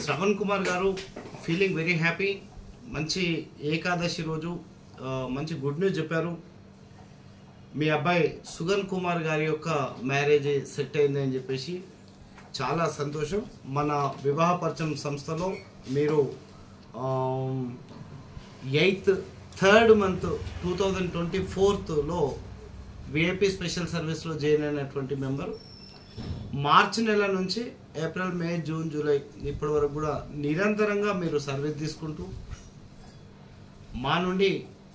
శ్రవణ్ కుమార్ గారు feeling very happy. మంచి ఏకాదశి రోజు మంచి గుడ్ న్యూస్ చెప్పారు. మీ అబ్బాయి సుగన్ కుమార్ గారి యొక్క మ్యారేజ్ సెట్ అయింది అని చెప్పేసి చాలా సంతోషం. మన వివాహ పరిచయం సంస్థలో మీరు 8th 3rd month 2024లో విఐపి స్పెషల్ సర్వీస్లో జాయిన్ అయినటువంటి మెంబర్. మార్చి నెల నుంచి ఏప్రిల్, మే, జూన్, జూలై ఇప్పటి వరకు కూడా నిరంతరంగా మీరు సర్వీస్ తీసుకుంటూ మా నుండి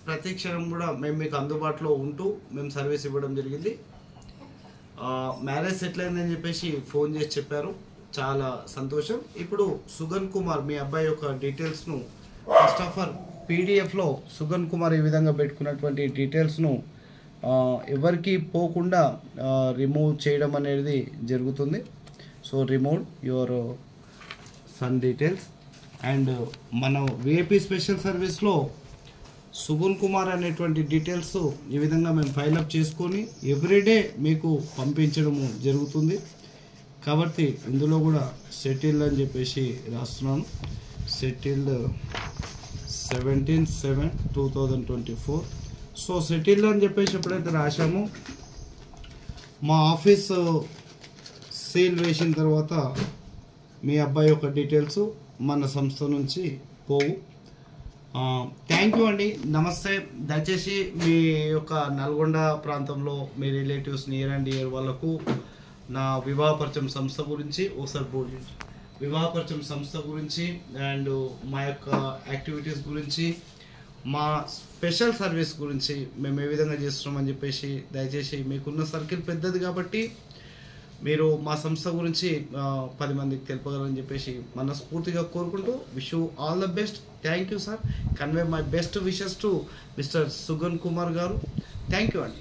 ప్రతి క్షణం కూడా మేము మీకు అందుబాటులో ఉంటూ మేము సర్వీస్ ఇవ్వడం జరిగింది. మ్యారేజ్ సెటిల్ అయిందని చెప్పేసి ఫోన్ చేసి చెప్పారు. చాలా సంతోషం. ఇప్పుడు సుగన్ కుమార్ మీ అబ్బాయి యొక్క డీటెయిల్స్ను ఫస్ట్ ఆఫ్ ఆల్ పీడిఎఫ్లో సుగన్ కుమార్ ఈ విధంగా పెట్టుకున్నటువంటి డీటెయిల్స్ను ఎవరికి పోకుండా రిమూవ్ చేయడం అనేది జరుగుతుంది. So remove your son details. And మన విఐపి స్పెషల్ సర్వీస్లో సుగన్ కుమార్ అనేటువంటి డీటెయిల్స్ ఈ విధంగా మేము ఫైలప్ చేసుకొని ఎవ్రీడే మీకు పంపించడము జరుగుతుంది. కాబట్టి ఇందులో కూడా సెటిల్డ్ అని చెప్పేసి రాస్తున్నాను. సెటిల్డ్ 17/7/2024. సో సెటిల్డ్ అని చెప్పేసి ఎప్పుడైతే రాశామో మా ఆఫీస్ సీల్ వేసిన తర్వాత మీ అబ్బాయి యొక్క డీటెయిల్స్ మన సంస్థ నుంచి పోవు. థ్యాంక్ యూ అండి. నమస్తే. దయచేసి మీ యొక్క నల్గొండ ప్రాంతంలో మీ రిలేటివ్స్ నియర్ అండ్ డియర్ వాళ్ళకు నా వివాహ పరిచయం సంస్థ గురించి ఒకసారి బోర్డు వివాహ పరిచయం సంస్థ గురించి అండ్ మా యొక్క యాక్టివిటీస్ గురించి, మా స్పెషల్ సర్వీస్ గురించి మేము ఏ విధంగా చేస్తున్నామని చెప్పేసి దయచేసి మీకున్న సర్కిల్ పెద్దది కాబట్టి మీరు మా సంస్థ గురించి 10 మందికి తెలుపగలరని చెప్పేసి మనస్ఫూర్తిగా కోరుకుంటూ wish you all the best. Thank you sir. Convey my best wishes to mister Sugan Kumar garu. Thank you అండి.